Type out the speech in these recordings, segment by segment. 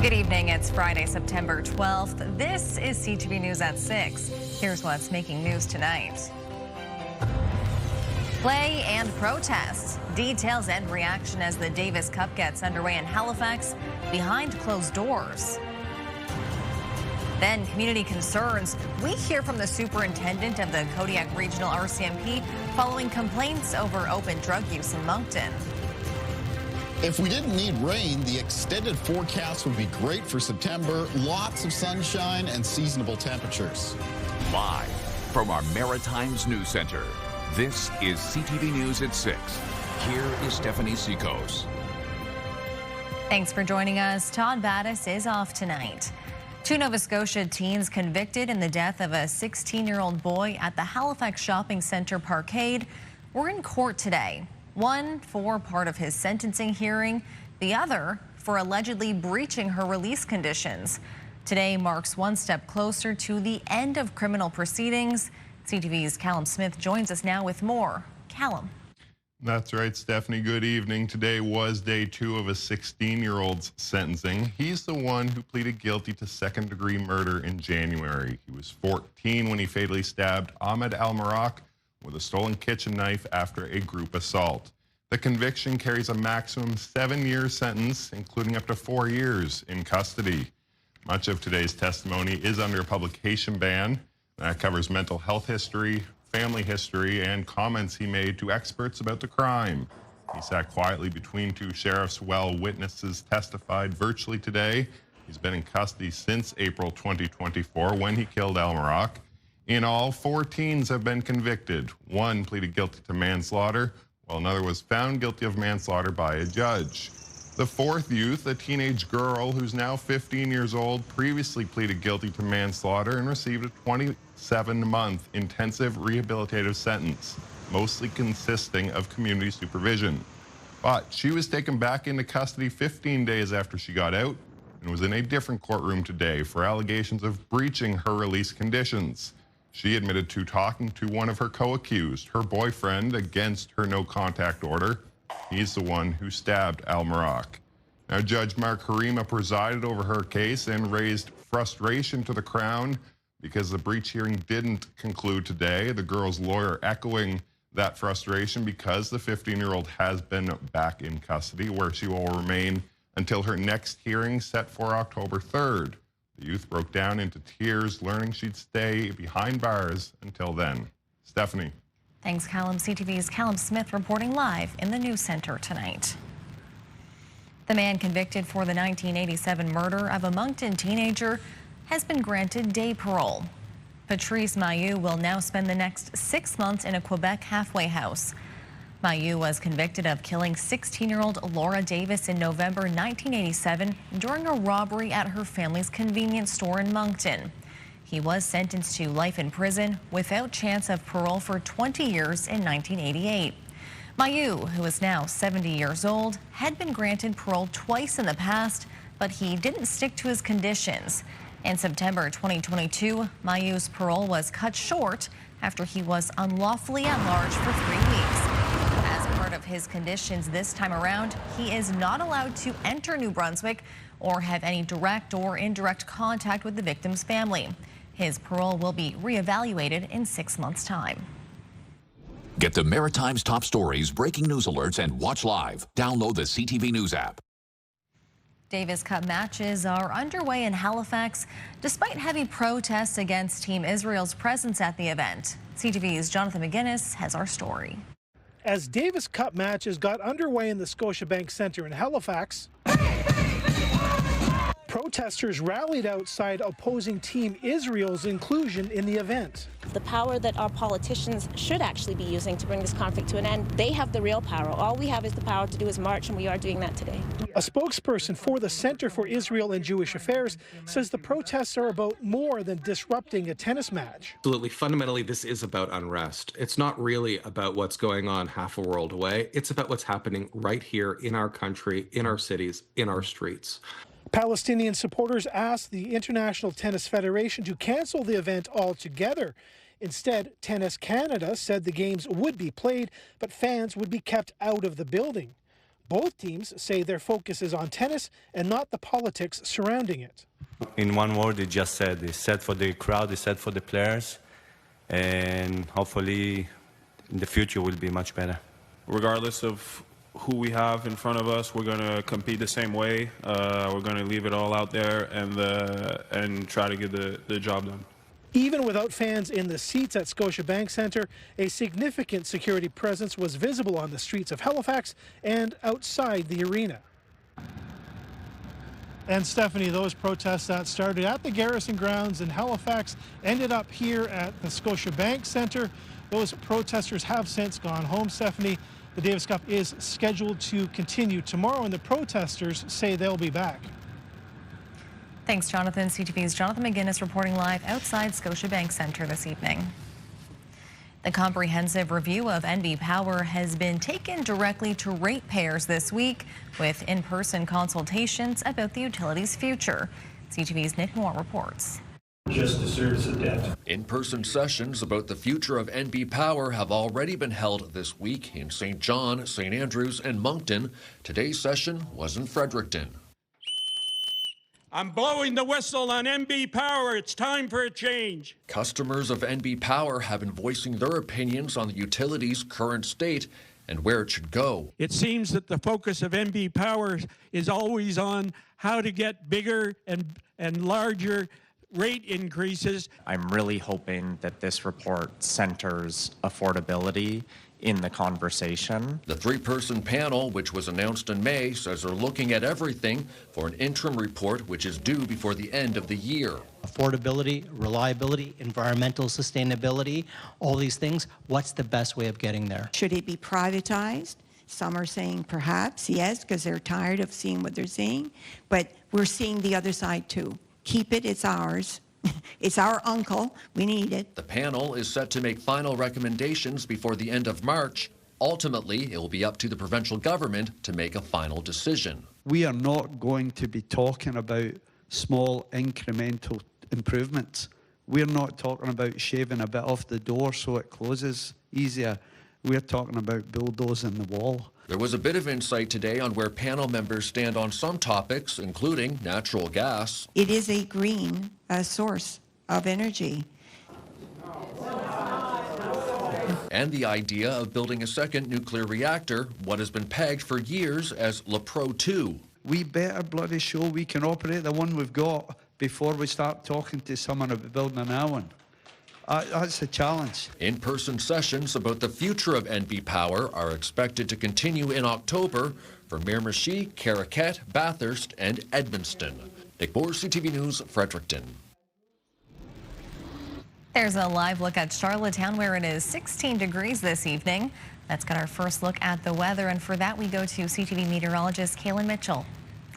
Good evening. It's Friday, September 12th. This is CTV News at 6. Here's what's making news tonight. Play and protests. Details and reaction as the Davis Cup gets underway in Halifax behind closed doors. Then community concerns. We hear from the superintendent of the Kodiak Regional RCMP following complaints over open drug use in Moncton. If we didn't need rain, the extended forecast would be great for September. Lots of sunshine and seasonable temperatures. Live from our Maritimes News Center, this is CTV News at 6. Here is Stephanie Sikos. Thanks for joining us. Todd Battis is off tonight. Two Nova Scotia teens convicted in the death of a 16-year-old boy at the Halifax Shopping Centre Parkade were in court today. One for part of his sentencing hearing, the other for allegedly breaching her release conditions. Today marks one step closer to the end of criminal proceedings. CTV's Callum Smith joins us now with more. Callum. That's right, Stephanie. Good evening. Today was day 2 of a 16-year-old's sentencing. He's the one who pleaded guilty to second-degree murder in January. He was 14 when he fatally stabbed Ahmed Al-Marak with a stolen kitchen knife after a group assault. The conviction carries a maximum 7-year sentence, including up to 4 years in custody. Much of today's testimony is under a publication ban. That covers mental health history, family history, and comments he made to experts about the crime. He sat quietly between two sheriffs while witnesses testified virtually today. He's been in custody since April 2024 when he killed Al-Marak. In all, 4 teens have been convicted. One pleaded guilty to manslaughter, while another was found guilty of manslaughter by a judge. The 4th youth, a teenage girl who's now 15 years old, previously pleaded guilty to manslaughter and received a 27-month intensive rehabilitative sentence, mostly consisting of community supervision. But she was taken back into custody 15 days after she got out and was in a different courtroom today for allegations of breaching her release conditions. She admitted to talking to one of her co-accused, her boyfriend, against her no-contact order. He's the one who stabbed Al-Marak. Now, Judge Mark Harima presided over her case and raised frustration to the Crown because the breach hearing didn't conclude today. The girl's lawyer echoing that frustration because the 15-year-old has been back in custody, where she will remain until her next hearing set for October 3rd. The youth broke down into tears, learning she'd stay behind bars until then. Stephanie. Thanks, Callum. CTV's Callum Smith reporting live in the news center tonight. The man convicted for the 1987 murder of a Moncton teenager has been granted day parole. Patrice Mailloux will now spend the next 6 months in a Quebec halfway house. Mailloux was convicted of killing 16-year-old Laura Davis in November 1987 during a robbery at her family's convenience store in Moncton. He was sentenced to life in prison without chance of parole for 20 years in 1988. Mailloux, who is now 70 years old, had been granted parole twice in the past, but he didn't stick to his conditions. In September 2022, Mailloux's parole was cut short after he was unlawfully at large for 3 weeks. As part of his conditions this time around, he is not allowed to enter New Brunswick or have any direct or indirect contact with the victim's family. His parole will be reevaluated in 6 months' time. Get the Maritimes top stories, breaking news alerts, and watch live. Download the CTV News app. Davis Cup matches are underway in Halifax despite heavy protests against Team Israel's presence at the event. CTV's Jonathan McGuinness has our story. As Davis Cup matches got underway in the Scotiabank Centre in Halifax, protesters rallied outside opposing Team Israel's inclusion in the event. The power that our politicians should actually be using to bring this conflict to an end, they have the real power. All we have is the power to do is march, and we are doing that today. A spokesperson for the Center for Israel and Jewish Affairs says the protests are about more than disrupting a tennis match. Absolutely. Fundamentally, this is about unrest. It's not really about what's going on half a world away. It's about what's happening right here in our country, in our cities, in our streets. Palestinian supporters asked the International Tennis Federation to cancel the event altogether. Instead, Tennis Canada said the games would be played, but fans would be kept out of the building. Both teams say their focus is on tennis and not the politics surrounding it. In one word, it just said, it's set for the crowd, it's set for the players, and hopefully in the future will be much better. Regardless of who we have in front of us, we're going to compete the same way. We're going to leave it all out there and try to get the job done. Even without fans in the seats at Scotiabank Centre, a significant security presence was visible on the streets of Halifax and outside the arena. And Stephanie, those protests that started at the Garrison Grounds in Halifax ended up here at the Scotiabank Centre. Those protesters have since gone home, Stephanie. The Davis Cup is scheduled to continue tomorrow, and the protesters say they'll be back. Thanks, Jonathan. CTV's Jonathan McGinnis reporting live outside Scotiabank Centre this evening. The comprehensive review of NB Power has been taken directly to ratepayers this week with in-person consultations about the utility's future. CTV's Nick Moore reports. Just the service of debt. In-person sessions about the future of NB Power have already been held this week in St. John, St. Andrews, and Moncton. Today's session was in Fredericton. I'm blowing the whistle on NB Power. It's time for a change. Customers of NB Power have been voicing their opinions on the utility's current state and where it should go. It seems that the focus of NB Power is always on how to get bigger and larger rate increases. I'm really hoping that this report centers affordability in the conversation. The three-person panel, which was announced in May, says they're looking at everything for an interim report which is due before the end of the year. Affordability, reliability, environmental sustainability, all these things. What's the best way of getting there? Should it be privatized? Some are saying perhaps, yes, because they're tired of seeing what they're seeing. But we're seeing the other side too. Keep it, it's ours. It's our uncle. We need it. The panel is set to make final recommendations before the end of March. Ultimately, it will be up to the provincial government to make a final decision. We are not going to be talking about small incremental improvements. We're not talking about shaving a bit off the door so it closes easier. We're talking about bulldozing the wall. There was a bit of insight today on where panel members stand on some topics, including natural gas. It is a green source of energy. And the idea of building a second nuclear reactor, what has been pegged for years as Le Pro 2. We better bloody show we can operate the one we've got before we start talking to someone about building another one. That's a challenge. In-person sessions about the future of NB Power are expected to continue in October for Miramichi, Caraquet, Bathurst, and Edmundston. Nick Moore, CTV News, Fredericton. There's a live look at Charlottetown where it is 16 degrees this evening. That's got our first look at the weather, and for that we go to CTV meteorologist Kaylin Mitchell.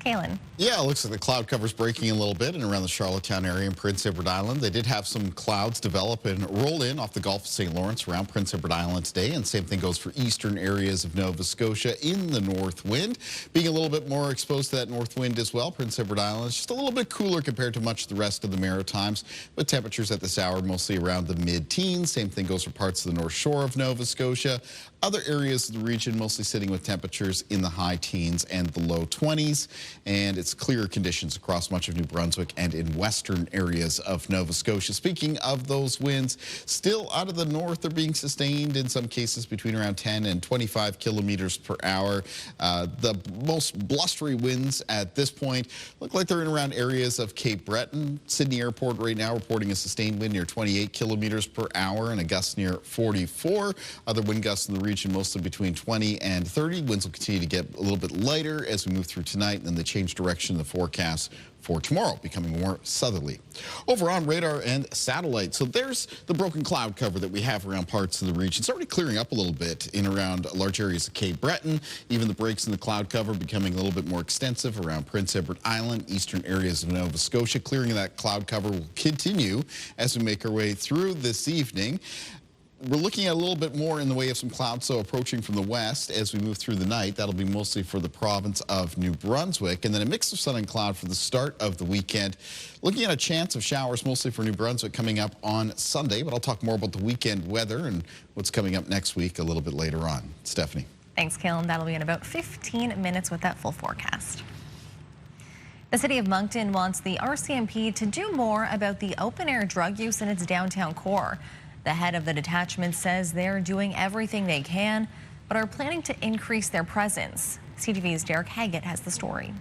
Kaylin. Yeah, it looks like the cloud cover's breaking a little bit and around the Charlottetown area and Prince Edward Island. They did have some clouds develop and roll in off the Gulf of St. Lawrence around Prince Edward Island today, and same thing goes for eastern areas of Nova Scotia in the north wind. Being a little bit more exposed to that north wind as well, Prince Edward Island is just a little bit cooler compared to much of the rest of the Maritimes, but temperatures at this hour mostly around the mid-teens. Same thing goes for parts of the north shore of Nova Scotia. Other areas of the region mostly sitting with temperatures in the high teens and the low 20s, and it's clear conditions across much of New Brunswick and in western areas of Nova Scotia. Speaking of those winds, still out of the north, they're being sustained in some cases between around 10 and 25 kilometers per hour. The most blustery winds at this point look like they're in around areas of Cape Breton. Sydney Airport right now reporting a sustained wind near 28 kilometers per hour and a gust near 44. Other wind gusts in the region mostly between 20 and 30. Winds will continue to get a little bit lighter as we move through tonight, and then they change direction in the forecast for tomorrow, becoming more southerly. Over on radar and satellite, so there's the broken cloud cover that we have around parts of the region. It's already clearing up a little bit in around large areas of Cape Breton. Even the breaks in the cloud cover becoming a little bit more extensive around Prince Edward Island, eastern areas of Nova Scotia. Clearing of that cloud cover will continue as we make our way through this evening. We're looking at a little bit more in the way of some clouds, so approaching from the west as we move through the night. That'll be mostly for the province of New Brunswick, and then a mix of sun and cloud for the start of the weekend. Looking at a chance of showers mostly for New Brunswick coming up on Sunday, but I'll talk more about the weekend weather and what's coming up next week a little bit later on. Stephanie. Thanks, Killen. That'll be in about 15 minutes with that full forecast. The city of Moncton wants the RCMP to do more about the open-air drug use in its downtown core. The head of the detachment says they're doing everything they can, but are planning to increase their presence. CTV's Derek Haggett has the story.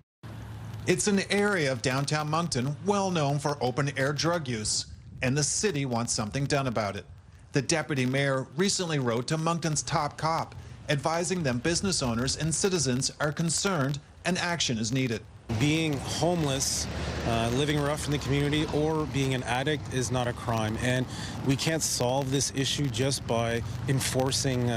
It's an area of downtown Moncton well known for open-air drug use, and the city wants something done about it. The deputy mayor recently wrote to Moncton's top cop, advising them business owners and citizens are concerned and action is needed. Being homeless, living rough in the community, or being an addict is not a crime, and we can't solve this issue just by enforcing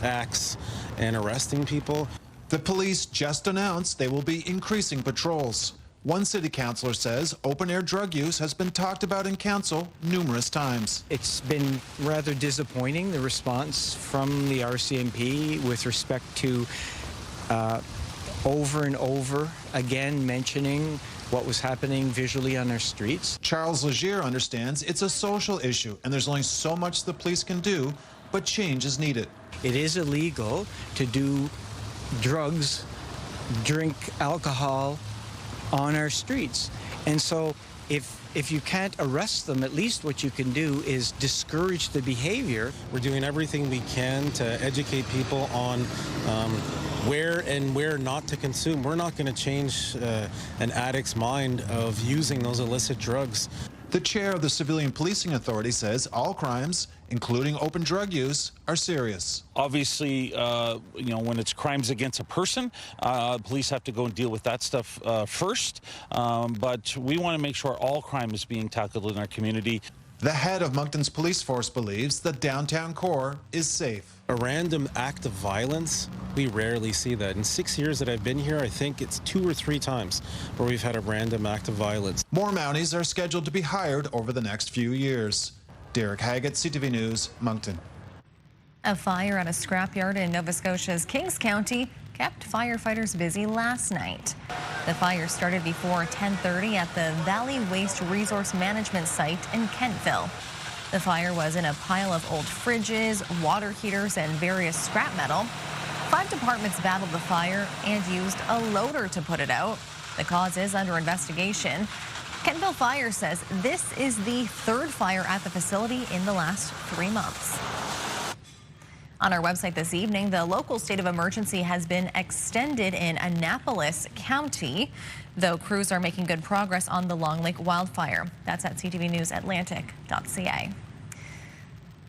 acts and arresting people. The police just announced they will be increasing patrols. One city councillor says open-air drug use has been talked about in council numerous times. It's been rather disappointing, the response from the RCMP with respect to over and over again mentioning what was happening visually on our streets. Charles Legier understands it's a social issue and there's only so much the police can do, but change is needed. It is illegal to do drugs, drink alcohol on our streets. And so if you can't arrest them, at least what you can do is discourage the behavior. We're doing everything we can to educate people on where and where not to consume. We're not going to change an addict's mind of using those illicit drugs. The chair of the Civilian Policing Authority says all crimes, including open drug use, are serious. Obviously, when it's crimes against a person, police have to go and deal with that stuff first. But we want to make sure all crime is being tackled in our community. The head of Moncton's police force believes the downtown core is safe. A random act of violence, we rarely see that. In 6 years that I've been here, I think it's 2 or 3 times where we've had a random act of violence. More Mounties are scheduled to be hired over the next few years. Derek Haggett, CTV News, Moncton. A fire at a scrapyard in Nova Scotia's Kings County kept firefighters busy last night. The fire started before 10:30 at the Valley Waste Resource Management site in Kentville. The fire was in a pile of old fridges, water heaters, and various scrap metal. 5 departments battled the fire and used a loader to put it out. The cause is under investigation. Kentville Fire says this is the 3rd fire at the facility in the last 3 months. On our website this evening, the local state of emergency has been extended in Annapolis County, though crews are making good progress on the Long Lake wildfire. That's at ctvnewsatlantic.ca.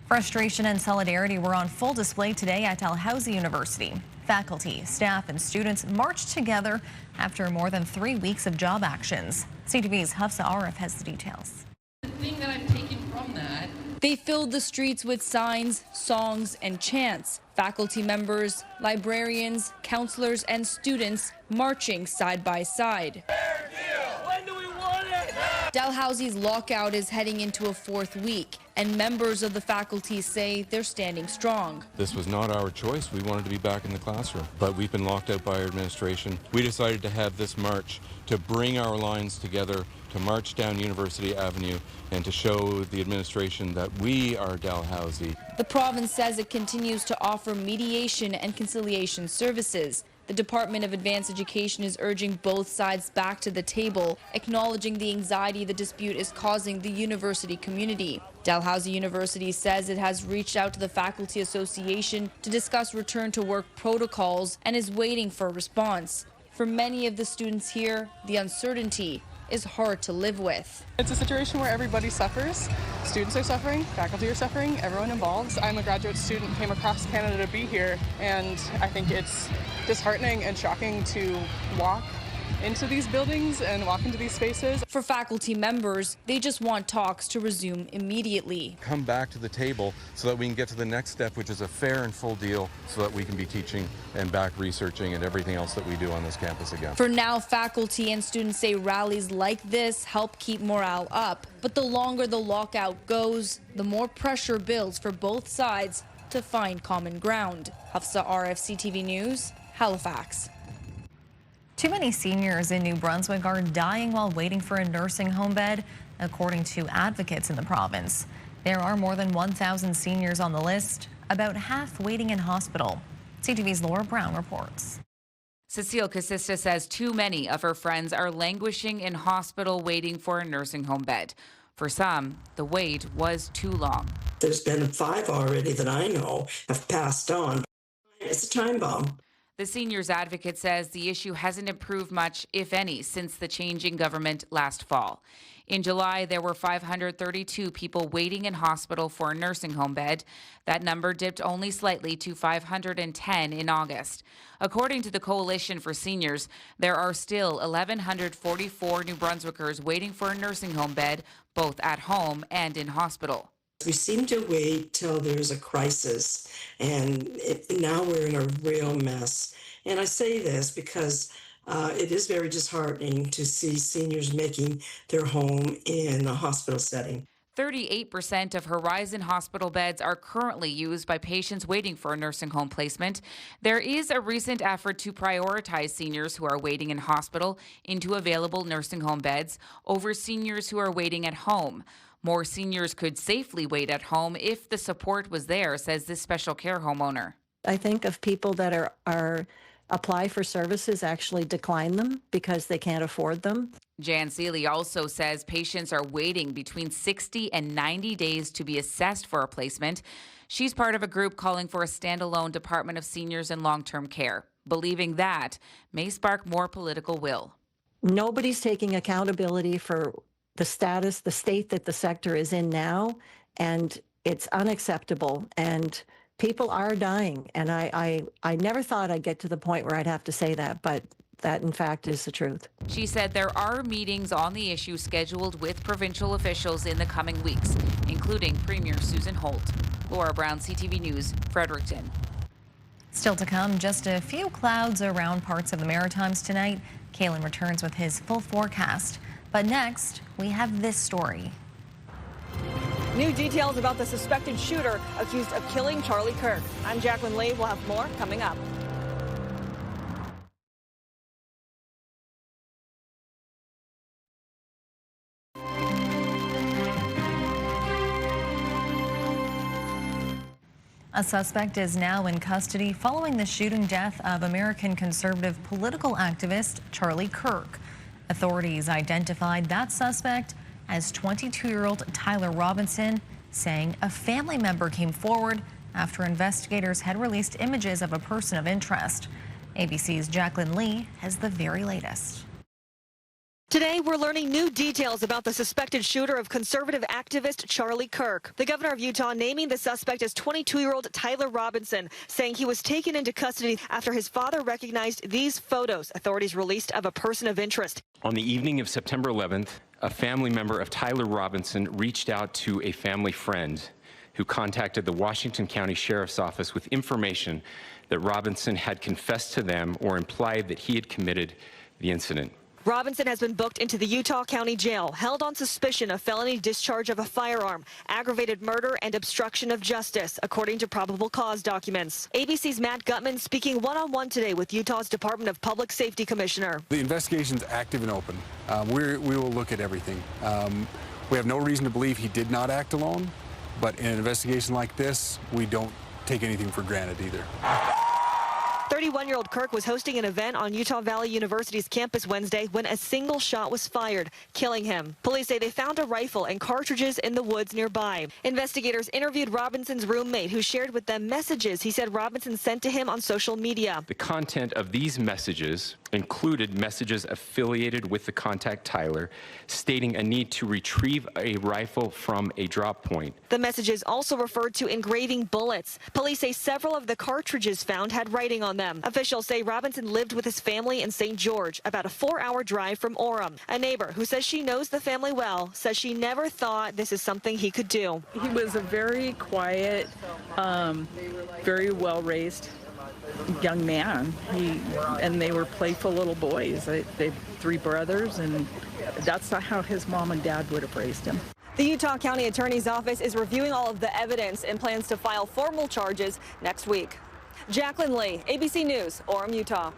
Frustration and solidarity were on full display today at Dalhousie University. Faculty, staff, and students marched together after more than 3 weeks of job actions. CTV's Hafsa Arif has the details. The thing that I've taken from that, they filled the streets with signs, songs, and chants. Faculty members, librarians, counselors, and students marching side by side. When do we want it? Dalhousie's lockout is heading into a 4th week, and members of the faculty say they're standing strong. This was not our choice. We wanted to be back in the classroom, but we've been locked out by our administration. We decided to have this march to bring our lines together, to march down University Avenue and to show the administration that we are Dalhousie. The province says it continues to offer mediation and conciliation services. The Department of Advanced Education is urging both sides back to the table, acknowledging the anxiety the dispute is causing the university community. Dalhousie University says it has reached out to the Faculty Association to discuss return to work protocols and is waiting for a response. For many of the students here, the uncertainty is hard to live with. It's a situation where everybody suffers. Students are suffering, faculty are suffering, everyone involved. I'm a graduate student, came across Canada to be here, and I think it's disheartening and shocking to walk into these buildings and walk into these spaces. For faculty members, they just want talks to resume immediately. Come back to the table so that we can get to the next step, which is a fair and full deal, so that we can be teaching and back researching and everything else that we do on this campus again. For now, faculty and students say rallies like this help keep morale up. But the longer the lockout goes, the more pressure builds for both sides to find common ground. Hafsa Arif, CTV News, Halifax. Too many seniors in New Brunswick are dying while waiting for a nursing home bed, according to advocates in the province. There are more than 1,000 seniors on the list, about half waiting in hospital. CTV's Laura Brown reports. Cecile Casista says too many of her friends are languishing in hospital waiting for a nursing home bed. For some, the wait was too long. There's been 5 already that I know have passed on. It's a time bomb. The seniors advocate says the issue hasn't improved much, if any, since the change in government last fall. In July, there were 532 people waiting in hospital for a nursing home bed. That number dipped only slightly to 510 in August. According to the Coalition for Seniors, there are still 1,144 New Brunswickers waiting for a nursing home bed, both at home and in hospital. We seem to wait till there's a crisis, and now we're in a real mess. And I say this because it is very disheartening to see seniors making their home in a hospital setting. 38% of Horizon Hospital beds are currently used by patients waiting for a nursing home placement. There is a recent effort to prioritize seniors who are waiting in hospital into available nursing home beds over seniors who are waiting at home. More seniors could safely wait at home if the support was there, says this special care homeowner. I think of people that are apply for services actually decline them because they can't afford them. Jan Seeley also says patients are waiting between 60 and 90 days to be assessed for a placement. She's part of a group calling for a standalone Department of Seniors and Long-Term Care, believing that may spark more political will. Nobody's taking accountability for the status, the state that the sector is in now, and it's unacceptable. And people are dying, and I never thought I'd get to the point where I'd have to say that, but that, in fact, is the truth. She said there are meetings on the issue scheduled with provincial officials in the coming weeks, including Premier Susan Holt. Laura Brown, CTV News, Fredericton. Still to come, just a few clouds around parts of the Maritimes tonight. Kalen returns with his full forecast. But next, we have this story. New details about the suspected shooter accused of killing Charlie Kirk. I'm Jacqueline Lee. We'll have more coming up. A suspect is now in custody following the shooting death of American conservative political activist Charlie Kirk. Authorities identified that suspect as 22-year-old Tyler Robinson, saying a family member came forward after investigators had released images of a person of interest. ABC's Jacqueline Lee has the very latest. Today, we're learning new details about the suspected shooter of conservative activist Charlie Kirk. The governor of Utah naming the suspect as 22-year-old Tyler Robinson, saying he was taken into custody after his father recognized these photos authorities released of a person of interest. On the evening of September 11th, a family member of Tyler Robinson reached out to a family friend who contacted the Washington County Sheriff's Office with information that Robinson had confessed to them or implied that he had committed the incident. Robinson has been booked into the Utah County Jail, held on suspicion of felony discharge of a firearm, aggravated murder, and obstruction of justice, according to probable cause documents. ABC's Matt Gutman speaking one-on-one today with Utah's Department of Public Safety Commissioner. The investigation's active and open. We will look at everything. We have no reason to believe he did not act alone, but in an investigation like this, we don't take anything for granted either. 31-year-old Kirk was hosting an event on Utah Valley University's campus Wednesday when a single shot was fired, killing him. Police say they found a rifle and cartridges in the woods nearby. Investigators interviewed Robinson's roommate, who shared with them messages he said Robinson sent to him on social media. The content of these messages included messages affiliated with the contact Tyler, stating a need to retrieve a rifle from a drop point. The messages also referred to engraving bullets. Police say several of the cartridges found had writing on them. Officials say Robinson lived with his family in St. George, about a 4-hour drive from Orem. A neighbor who says she knows the family well says she never thought this is something he could do. He was a very quiet, very well-raised young man. And they were playful little boys. They have 3 brothers, and that's not how his mom and dad would have raised him. The Utah County Attorney's Office is reviewing all of the evidence and plans to file formal charges next week. Jacqueline Lee, ABC News, Orem, Utah.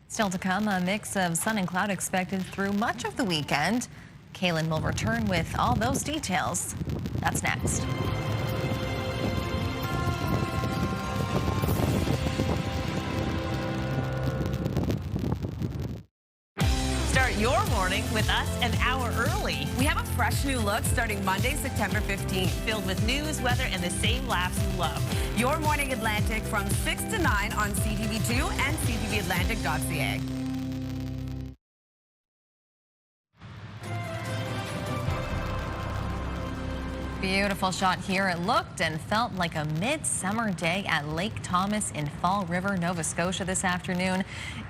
Still to come, a mix of sun and cloud expected through much of the weekend. Kalen will return with all those details. That's next. morning with us an hour early. We have a fresh new look starting Monday, September 15th, filled with news, weather, and the same laughs you love. Your Morning Atlantic from 6 to 9 on CTV2 and CTVAtlantic.ca. Beautiful shot here. It looked and felt like a midsummer day at Lake Thomas in Fall River, Nova Scotia this afternoon.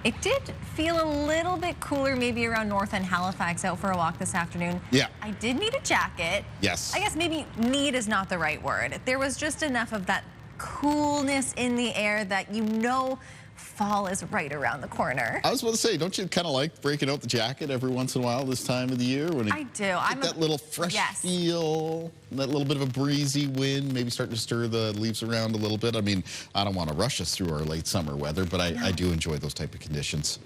It did feel a little bit cooler, maybe around North and Halifax. Out for a walk this afternoon. Yeah. I did need a jacket. Yes. I guess maybe need is not the right word. There was just enough of that coolness in the air that fall is right around the corner. I was about to say, don't you kind of like breaking out the jacket every once in a while this time of the year? When I do. That little fresh feel, that little bit of a breezy wind, maybe starting to stir the leaves around a little bit. I mean, I don't want to rush us through our late summer weather, but I do enjoy those type of conditions.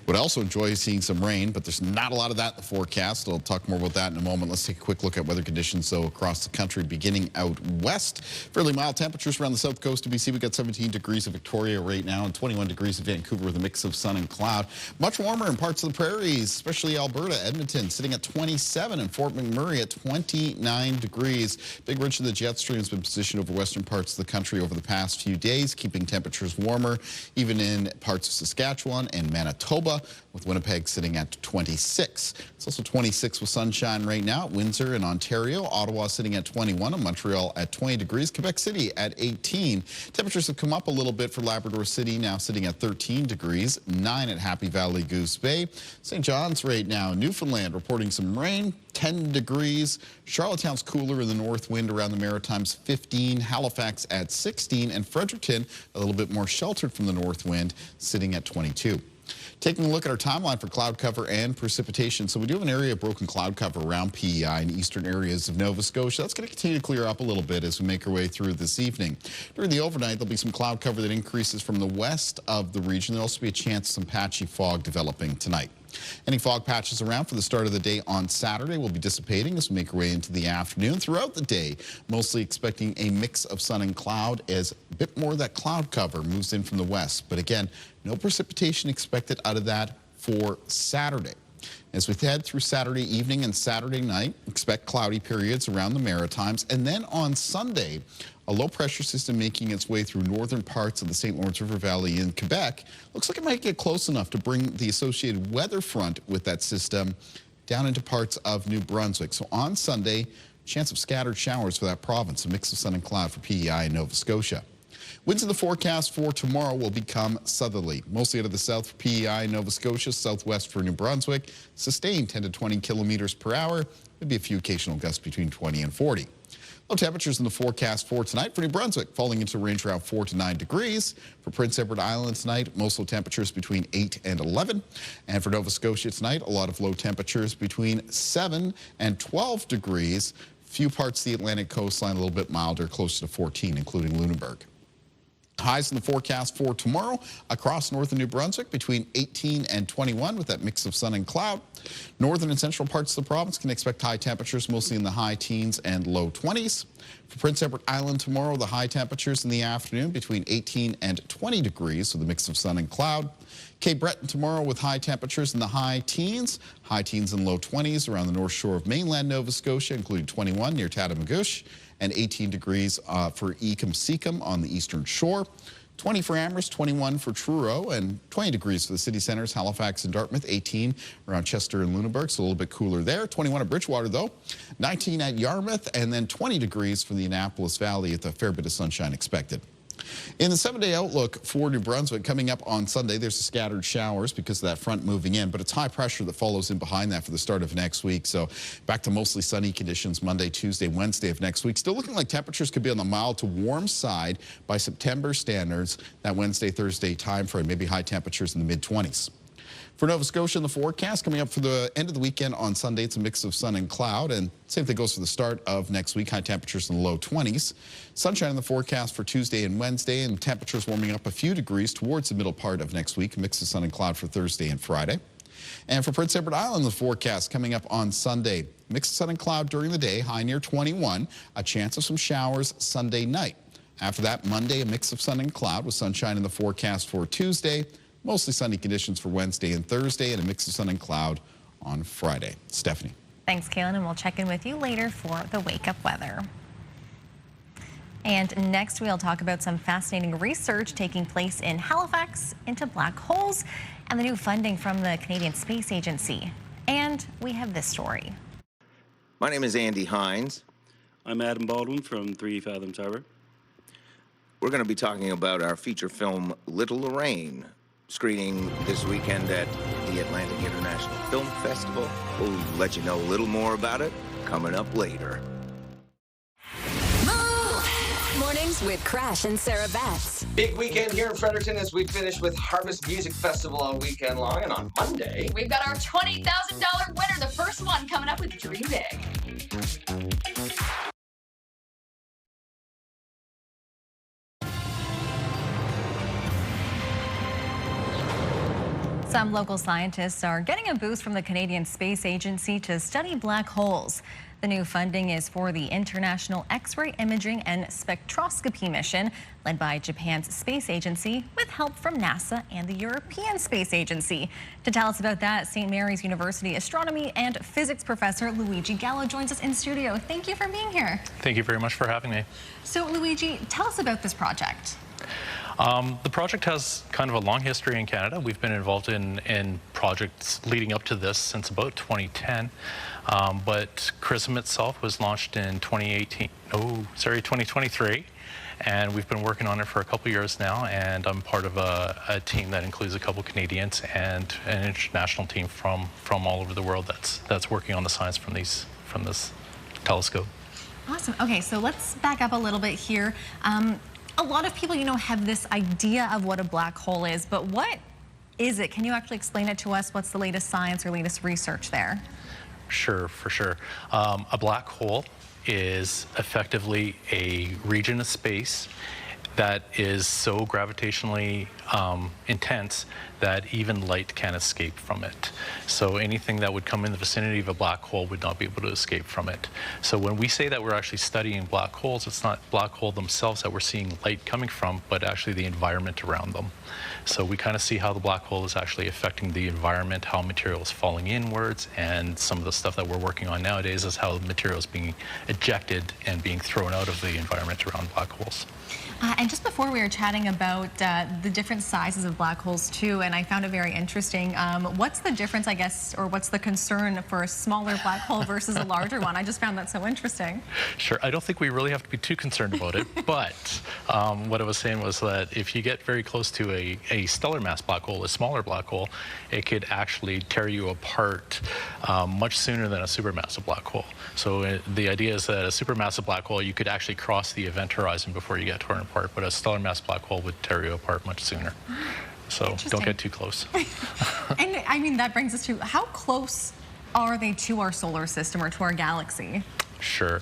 Would also enjoy seeing some rain, but there's not a lot of that in the forecast. I'll talk more about that in a moment. Let's take a quick look at weather conditions, though, across the country, beginning out west. Fairly mild temperatures around the south coast of BC. We've got 17 degrees in Victoria right now and 21 degrees in Vancouver with a mix of sun and cloud. Much warmer in parts of the prairies, especially Alberta, Edmonton, sitting at 27 and Fort McMurray at 29 degrees. Big ridge of the jet stream has been positioned over western parts of the country over the past few days, keeping temperatures warmer, even in parts of Saskatchewan and Manitoba, with Winnipeg sitting at 26. It's also 26 with sunshine right now at Windsor in Ontario, Ottawa sitting at 21, and Montreal at 20 degrees, Quebec City at 18. Temperatures have come up a little bit for Labrador City, now sitting at 13 degrees, 9 at Happy Valley Goose Bay. St. John's right now, Newfoundland reporting some rain, 10 degrees. Charlottetown's cooler in the north, wind around the Maritimes 15, Halifax at 16, and Fredericton a little bit more sheltered from the north wind, sitting at 22. Taking a look at our timeline for cloud cover and precipitation. So we do have an area of broken cloud cover around PEI in eastern areas of Nova Scotia. That's going to continue to clear up a little bit as we make our way through this evening. During the overnight, there'll be some cloud cover that increases from the west of the region. There'll also be a chance of some patchy fog developing tonight. Any fog patches around for the start of the day on Saturday will be dissipating as we make our way into the afternoon. Throughout the day, mostly expecting a mix of sun and cloud as a bit more of that cloud cover moves in from the west. But again, no precipitation expected out of that for Saturday. As we head through Saturday evening and Saturday night, expect cloudy periods around the Maritimes. And then on Sunday, a low pressure system making its way through northern parts of the St. Lawrence River Valley in Quebec. Looks like it might get close enough to bring the associated weather front with that system down into parts of New Brunswick. So on Sunday, chance of scattered showers for that province, a mix of sun and cloud for PEI and Nova Scotia. Winds in the forecast for tomorrow will become southerly, mostly out of the south for PEI, Nova Scotia, southwest for New Brunswick, sustained 10 to 20 kilometers per hour. Maybe a few occasional gusts between 20 and 40. Low temperatures in the forecast for tonight for New Brunswick, falling into range around 4 to 9 degrees. For Prince Edward Island tonight, most low temperatures between 8 and 11. And for Nova Scotia tonight, a lot of low temperatures between 7 and 12 degrees. Few parts of the Atlantic coastline a little bit milder, closer to 14, including Lunenburg. Highs in the forecast for tomorrow across northern New Brunswick between 18 and 21 with that mix of sun and cloud. Northern and central parts of the province can expect high temperatures mostly in the high teens and low 20s. For Prince Edward Island tomorrow, the high temperatures in the afternoon between 18 and 20 degrees with a mix of sun and cloud. Cape Breton tomorrow with high temperatures in the high teens and low 20s around the north shore of mainland Nova Scotia, including 21 near Tatamagouche, and 18 degrees for Ecum-Secum on the eastern shore. 20 for Amherst, 21 for Truro, and 20 degrees for the city centers, Halifax and Dartmouth, 18 around Chester and Lunenburg, so a little bit cooler there. 21 at Bridgewater, though, 19 at Yarmouth, and then 20 degrees for the Annapolis Valley with a fair bit of sunshine expected. In the 7-day outlook for New Brunswick, coming up on Sunday, there's scattered showers because of that front moving in, but it's high pressure that follows in behind that for the start of next week. So back to mostly sunny conditions Monday, Tuesday, Wednesday of next week. Still looking like temperatures could be on the mild to warm side by September standards, that Wednesday, Thursday time frame, maybe high temperatures in the mid-20s. For Nova Scotia in the forecast, coming up for the end of the weekend on Sunday, it's a mix of sun and cloud, and same thing goes for the start of next week, high temperatures in the low 20s. Sunshine in the forecast for Tuesday and Wednesday, and temperatures warming up a few degrees towards the middle part of next week, a mix of sun and cloud for Thursday and Friday. And for Prince Edward Island, the forecast coming up on Sunday, mix of sun and cloud during the day, high near 21, a chance of some showers Sunday night. After that, Monday, a mix of sun and cloud with sunshine in the forecast for Tuesday. Mostly sunny conditions for Wednesday and Thursday, and a mix of sun and cloud on Friday. Stephanie. Thanks, Kaylin, and we'll check in with you later for the wake-up weather. And next, we'll talk about some fascinating research taking place in Halifax into black holes and the new funding from the Canadian Space Agency. And we have this story. My name is Andy Hines. I'm Adam Baldwin from 3 Fathoms Harbor. We're going to be talking about our feature film, Little Lorraine, screening this weekend at the Atlantic International Film Festival. We'll let you know a little more about it coming up later. Mornings with Crash and Sarah Betts. Big weekend here in Fredericton as we finish with Harvest Music Festival all weekend long. And on Monday, we've got our $20,000 winner, the first one coming up with Dream Big. Some local scientists are getting a boost from the Canadian Space Agency to study black holes. The new funding is for the International X-ray Imaging and Spectroscopy mission, led by Japan's space agency, with help from NASA and the European Space Agency. To tell us about that, St. Mary's University astronomy and physics professor Luigi Gallo joins us in studio. Thank you for being here. Thank you very much for having me. So, Luigi, tell us about this project. The project has kind of a long history in Canada. We've been involved in projects leading up to this since about 2010. But CRISM itself was launched in 2023. And we've been working on it for a couple years now. And I'm part of a team that includes a couple Canadians and an international team from all over the world that's working on the science from this telescope. Awesome. Okay, so let's back up a little bit here. A lot of people, have this idea of what a black hole is, but what is it? Can you actually explain it to us? What's the latest science or latest research there? Sure, for sure. A black hole is effectively a region of space that is so gravitationally intense that even light can't escape from it. So anything that would come in the vicinity of a black hole would not be able to escape from it. So when we say that we're actually studying black holes, it's not black hole themselves that we're seeing light coming from, but actually the environment around them. So we kind of see how the black hole is actually affecting the environment, how material is falling inwards, and some of the stuff that we're working on nowadays is how material is being ejected and being thrown out of the environment around black holes. And just before we were chatting about the different sizes of black holes too, and I found it very interesting. What's the difference, I guess, or what's the concern for a smaller black hole versus a larger one? I just found that so interesting. Sure, I don't think we really have to be too concerned about it, but what I was saying was that if you get very close to a stellar mass black hole, a smaller black hole, it could actually tear you apart much sooner than a supermassive black hole. So the idea is that a supermassive black hole, you could actually cross the event horizon before you get torn apart, but a stellar mass black hole would tear you apart much sooner. So don't get too close. And I mean, that brings us to, how close are they to our solar system or to our galaxy? Sure.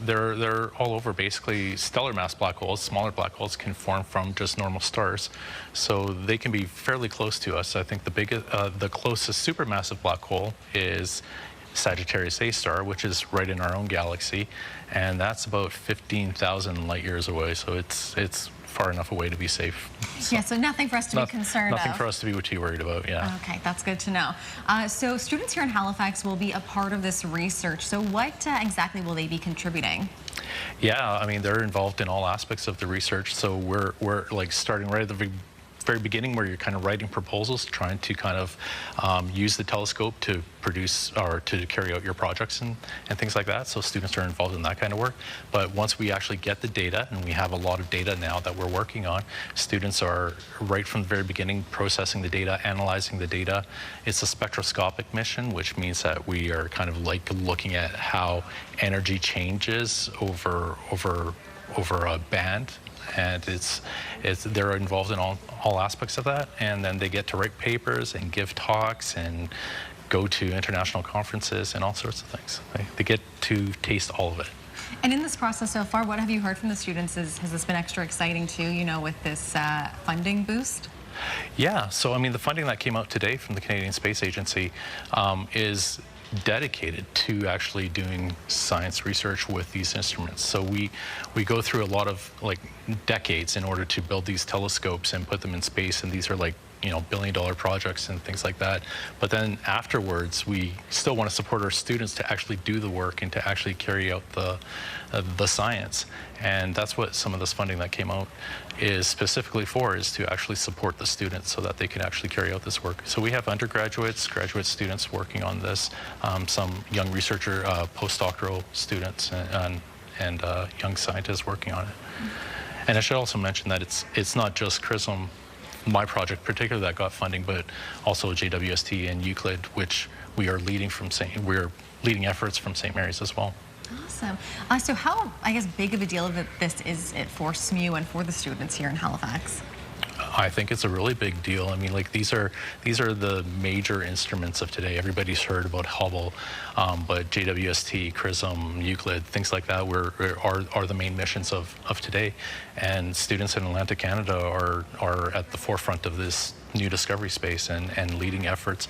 They're all over. Basically, stellar mass black holes, smaller black holes, can form from just normal stars. So they can be fairly close to us. I think the closest supermassive black hole is Sagittarius A star, which is right in our own galaxy, and that's about 15,000 light years away. So it's far enough away to be safe. So nothing for us to be concerned Nothing of. for us to be too worried about, yeah. Okay, that's good to know. So students here in Halifax will be a part of this research. So what exactly will they be contributing? Yeah, I mean, they're involved in all aspects of the research. So we're like starting right at the very beginning, where you're kind of writing proposals, trying to kind of use the telescope to produce or to carry out your projects and things like that. So students are involved in that kind of work. But once we actually get the data, and we have a lot of data now that we're working on, students are right from the very beginning processing the data, analyzing the data. It's a spectroscopic mission, which means that we are kind of like looking at how energy changes over a band. And they're involved in all aspects of that, and then they get to write papers and give talks and go to international conferences and all sorts of things. They get to taste all of it. And in this process so far, what have you heard from the students? Has this been extra exciting too, with this funding boost? Yeah, so I mean, the funding that came out today from the Canadian Space Agency is dedicated to actually doing science research with these instruments. So we go through a lot of decades in order to build these telescopes and put them in space, and these are like billion-dollar projects and things like that. But then afterwards, we still want to support our students to actually do the work and to actually carry out the science. And that's what some of this funding that came out is specifically for, is to actually support the students so that they can actually carry out this work. So we have undergraduates, graduate students working on this, some young researcher, postdoctoral students, and young scientists working on it. And I should also mention that it's not just CRISM, my project particularly, that got funding, but also JWST and Euclid, which we are leading we're leading efforts from St. Mary's as well. Awesome. So how, I guess, big of a deal of this is it for SMU and for the students here in Halifax? I think it's a really big deal. I mean, like, these are the major instruments of today. Everybody's heard about Hubble, but JWST, CRISM, Euclid, things like that are the main missions of today. And students in Atlantic Canada are at the forefront of this new discovery space and leading efforts.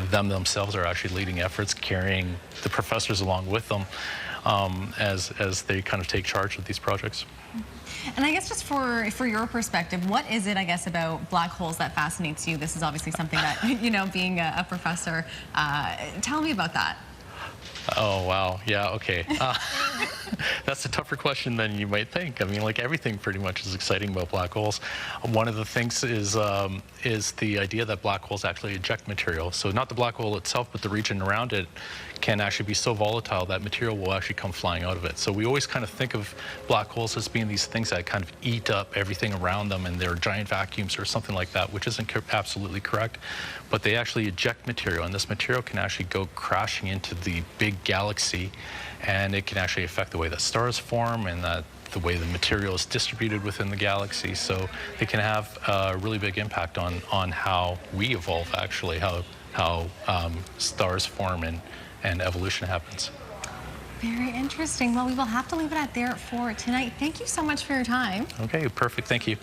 Themselves are actually leading efforts, carrying the professors along with them as they kind of take charge of these projects. And I guess just for your perspective, what is it, I guess, about black holes that fascinates you? This is obviously something that, being a professor, tell me about that. Oh, wow. Yeah, okay. That's a tougher question than you might think. I mean, like, everything pretty much is exciting about black holes. One of the things is the idea that black holes actually eject material. So not the black hole itself, but the region around it can actually be so volatile that material will actually come flying out of it. So we always kind of think of black holes as being these things that kind of eat up everything around them, and they're giant vacuums or something like that, which isn't absolutely correct. But they actually eject material, and this material can actually go crashing into the big galaxy, and it can actually affect the way that stars form and the way the material is distributed within the galaxy. So they can have a really big impact on how we evolve, actually, how stars form and evolution happens. Very interesting. Well, we will have to leave it at there for tonight. Thank you so much for your time. Okay, perfect. Thank you.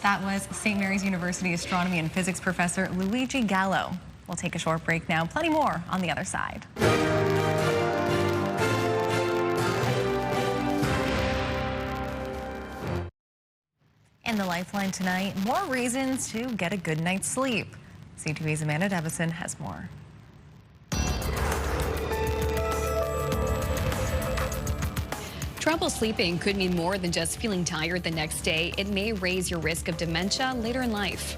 That was St. Mary's University astronomy and physics professor Luigi Gallo. We'll take a short break now. Plenty more on the other side. In the Lifeline tonight, more reasons to get a good night's sleep. CTV's Amanda Devison has more. Trouble sleeping could mean more than just feeling tired the next day. It may raise your risk of dementia later in life.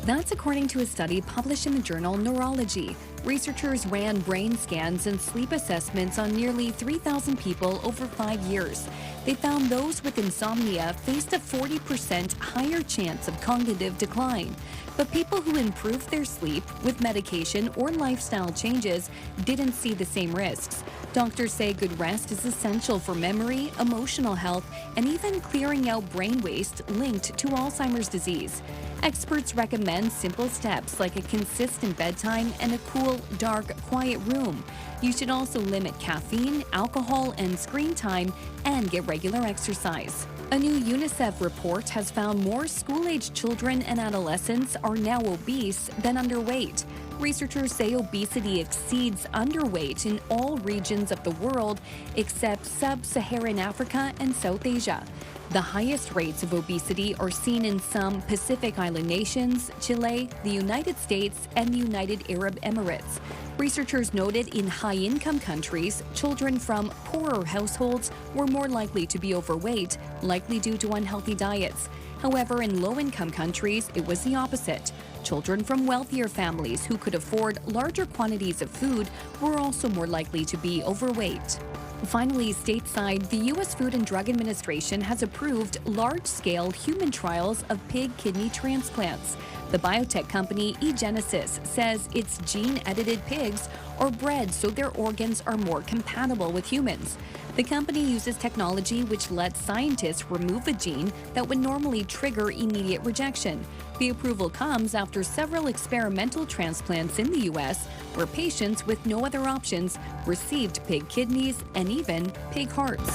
That's according to a study published in the journal Neurology. Researchers ran brain scans and sleep assessments on nearly 3,000 people over 5 years. They found those with insomnia faced a 40% higher chance of cognitive decline. But people who improved their sleep with medication or lifestyle changes didn't see the same risks. Doctors say good rest is essential for memory, emotional health, and even clearing out brain waste linked to Alzheimer's disease. Experts recommend simple steps like a consistent bedtime and a cool, dark, quiet room. You should also limit caffeine, alcohol, and screen time, and get regular exercise. A new UNICEF report has found more school-aged children and adolescents are now obese than underweight. Researchers say obesity exceeds underweight in all regions of the world except sub-Saharan Africa and South Asia. The highest rates of obesity are seen in some Pacific Island nations, Chile, the United States, and the United Arab Emirates. Researchers noted in high-income countries, children from poorer households were more likely to be overweight, likely due to unhealthy diets. However, in low-income countries, it was the opposite. Children from wealthier families who could afford larger quantities of food were also more likely to be overweight. Finally, stateside, the U.S. Food and Drug Administration has approved large-scale human trials of pig kidney transplants. The biotech company eGenesis says its gene-edited pigs are bred so their organs are more compatible with humans. The company uses technology which lets scientists remove a gene that would normally trigger immediate rejection. The approval comes after several experimental transplants in the U.S. where patients with no other options received pig kidneys and even pig hearts.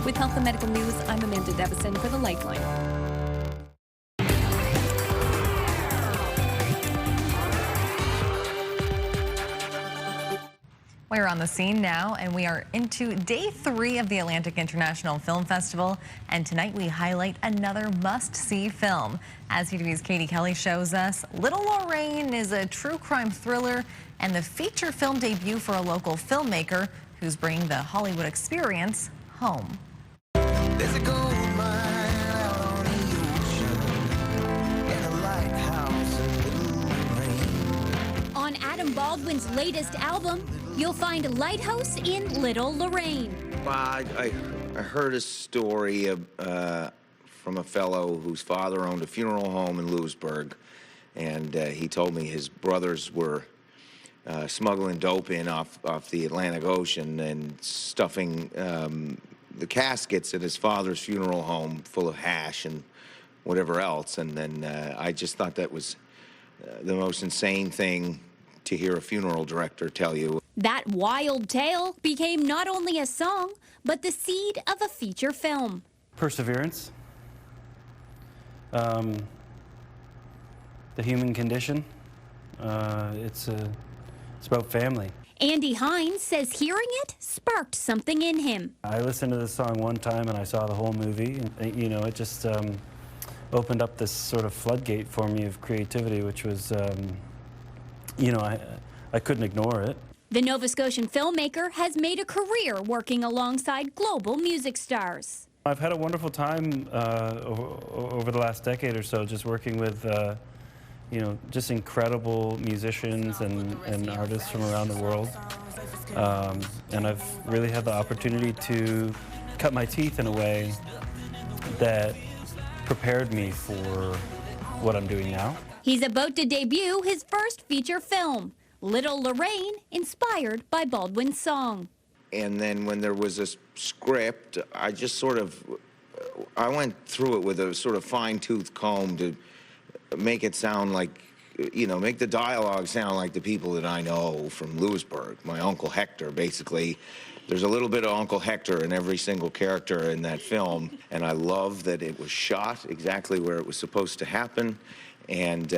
With Health and Medical News, I'm Amanda Devison for the Lifeline. We're on the scene now, and we are into day 3 of the Atlantic International Film Festival. And tonight we highlight another must-see film. As CTV's Katie Kelly shows us, Little Lorraine is a true crime thriller and the feature film debut for a local filmmaker who's bringing the Hollywood experience home. There's a gold mine out on the ocean and a lighthouse in Little Lorraine. On Adam Baldwin's latest album, you'll find Lighthouse in Little Lorraine. I heard a story from a fellow whose father owned a funeral home in Lewisburg, and he told me his brothers were smuggling dope in off the Atlantic Ocean and stuffing the caskets at his father's funeral home full of hash and whatever else. And then I just thought that was the most insane thing to hear a funeral director tell you. That wild tale became not only a song, but the seed of a feature film. Perseverance, the human condition, it's about family. Andy Hines says hearing it sparked something in him. I listened to this song one time and I saw the whole movie. And, you know, it just opened up this sort of floodgate for me of creativity, which was, you know, I couldn't ignore it. The Nova Scotian filmmaker has made a career working alongside global music stars. I've had a wonderful time over the last decade or so just working with you know, just incredible musicians and artists from around the world. And I've really had the opportunity to cut my teeth in a way that prepared me for what I'm doing now. He's about to debut his first feature film, Little Lorraine, inspired by Baldwin's song. And then when there was a script, I just sort of, I went through it with a sort of fine-tooth comb to make it sound like, you know, make the dialogue sound like the people that I know from Lewisburg. My Uncle Hector, basically. There's a little bit of Uncle Hector in every single character in that film, and I love that it was shot exactly where it was supposed to happen, and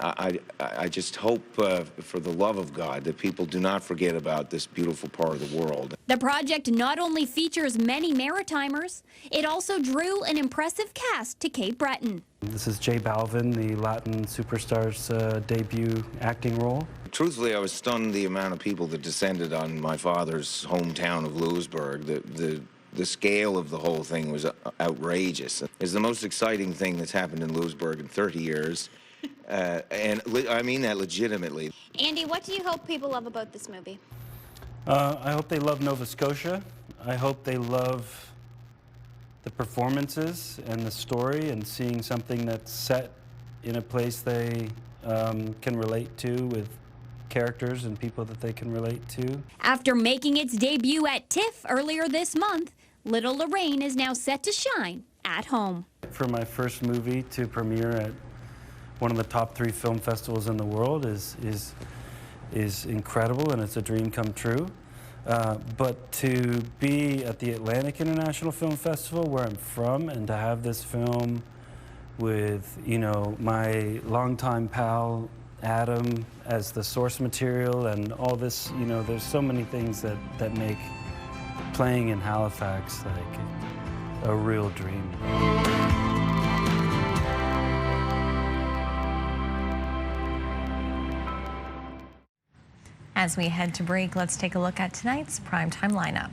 I just hope, for the love of God, that people do not forget about this beautiful part of the world. The project not only features many Maritimers, it also drew an impressive cast to Cape Breton. This is J Balvin, the Latin superstar's debut acting role. Truthfully, I was stunned the amount of people that descended on my father's hometown of Lewisburg. The scale of the whole thing was outrageous. It's the most exciting thing that's happened in Lewisburg in 30 years. And I mean that legitimately. Andy, what do you hope people love about this movie? I hope they love Nova Scotia. I hope they love the performances and the story and seeing something that's set in a place they can relate to with characters and people that they can relate to. After making its debut at TIFF earlier this month, Little Lorraine is now set to shine at home. For my first movie to premiere at one of the top 3 film festivals in the world is incredible, and it's a dream come true. But to be at the Atlantic International Film Festival, where I'm from, and to have this film with, you know, my longtime pal Adam as the source material and all this, you know, there's so many things that make playing in Halifax like a real dream. As we head to break, let's take a look at tonight's primetime lineup.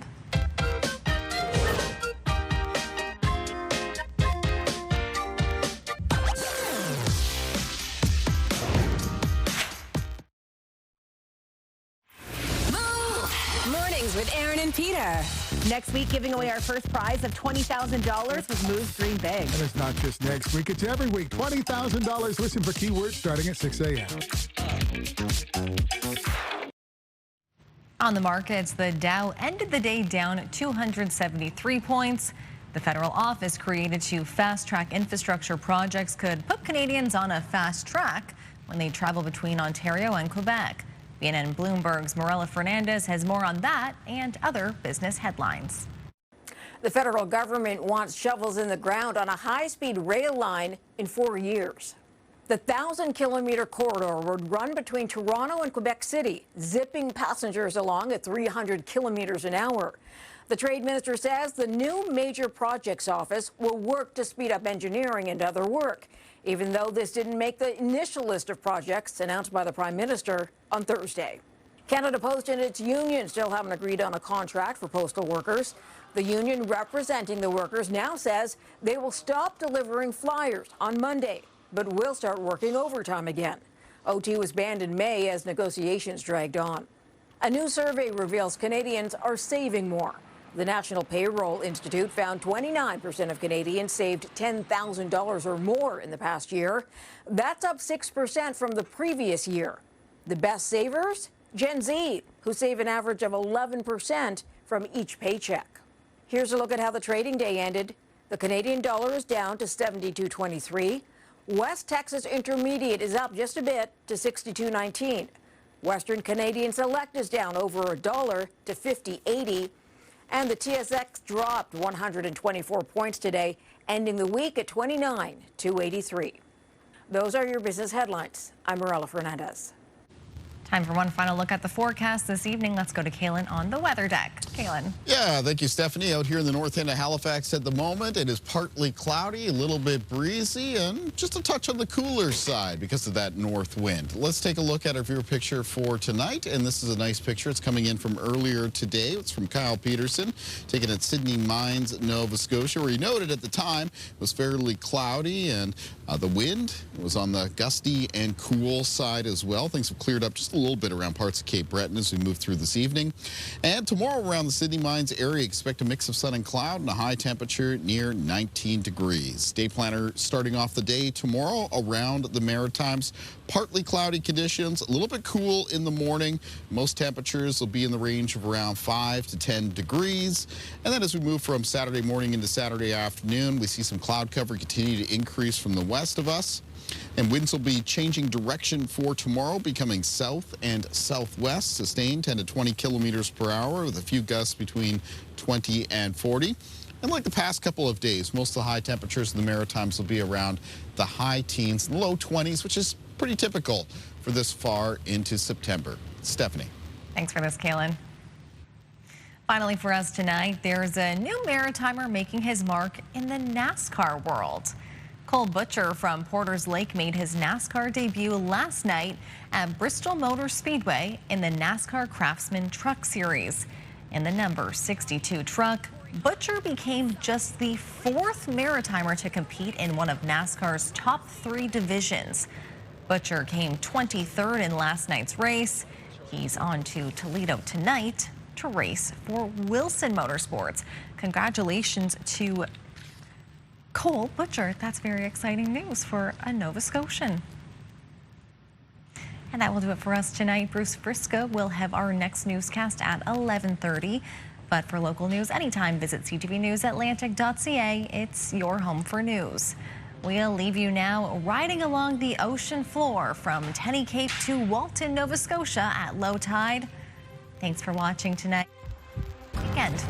Mornings with Aaron and Peter. Next week, giving away our first prize of $20,000 with Moves Dream Big. And it's not just next week, it's every week. $20,000. Listen for keywords starting at 6 a.m. On the markets, the Dow ended the day down 273 points. The federal office created to fast-track infrastructure projects could put Canadians on a fast track when they travel between Ontario and Quebec. BNN Bloomberg's Morella Fernandez has more on that and other business headlines. The federal government wants shovels in the ground on a high-speed rail line in 4 years. The 1,000-kilometer corridor would run between Toronto and Quebec City, zipping passengers along at 300 kilometers an hour. The trade minister says the new major projects office will work to speed up engineering and other work, even though this didn't make the initial list of projects announced by the Prime Minister on Thursday. Canada Post and its union still haven't agreed on a contract for postal workers. The union representing the workers now says they will stop delivering flyers on Monday, but will start working overtime again. OT was banned in May as negotiations dragged on. A new survey reveals Canadians are saving more. The National Payroll Institute found 29% of Canadians saved $10,000 or more in the past year. That's up 6% from the previous year. The best savers? Gen Z, who save an average of 11% from each paycheck. Here's a look at how the trading day ended. The Canadian dollar is down to 72.23. West Texas Intermediate is up just a bit to 62.19. Western Canadian Select is down over $1 to 50.80. And the TSX dropped 124 points today, ending the week at 29,283. Those are your business headlines. I'm Morella Fernandez. Time for one final look at the forecast this evening. Let's go to Kaylin on the weather deck. Kaylin. Yeah, thank you, Stephanie. Out here in the north end of Halifax at the moment, it is partly cloudy, a little bit breezy, and just a touch on the cooler side because of that north wind. Let's take a look at our viewer picture for tonight, and this is a nice picture. It's coming in from earlier today. It's from Kyle Peterson, taken at Sydney Mines, Nova Scotia, where he noted at the time it was fairly cloudy, and the wind was on the gusty and cool side as well. Things have cleared up just a little bit around parts of Cape Breton as we move through this evening. And tomorrow around the Sydney Mines area, expect a mix of sun and cloud and a high temperature near 19 degrees. Day planner starting off the day tomorrow around the Maritimes. Partly cloudy conditions, a little bit cool in the morning. Most temperatures will be in the range of around 5 to 10 degrees. And then as we move from Saturday morning into Saturday afternoon, we see some cloud cover continue to increase from the west of us. And winds will be changing direction for tomorrow, becoming south and southwest, sustained 10 to 20 kilometers per hour with a few gusts between 20 and 40. And like the past couple of days, most of the high temperatures in the Maritimes will be around the high teens and low 20s, which is pretty typical for this far into September. Stephanie. Thanks for this, Kaylin. Finally for us tonight, there's a new Maritimer making his mark in the NASCAR world. Cole Butcher from Porter's Lake made his NASCAR debut last night at Bristol Motor Speedway in the NASCAR Craftsman Truck Series. In the number 62 truck, Butcher became just the fourth Maritimer to compete in one of NASCAR's top 3 divisions. Butcher came 23rd in last night's race. He's on to Toledo tonight to race for Wilson Motorsports. Congratulations to Cole Butcher. That's very exciting news for a Nova Scotian. And that will do it for us tonight. Bruce Friska will have our next newscast at 11:30. But for local news anytime, visit ctvnewsatlantic.ca. It's your home for news. We'll leave you now riding along the ocean floor from Tenny Cape to Walton, Nova Scotia at low tide. Thanks for watching tonight. Weekend.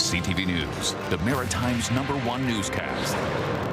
CTV News, the Maritime's #1 newscast.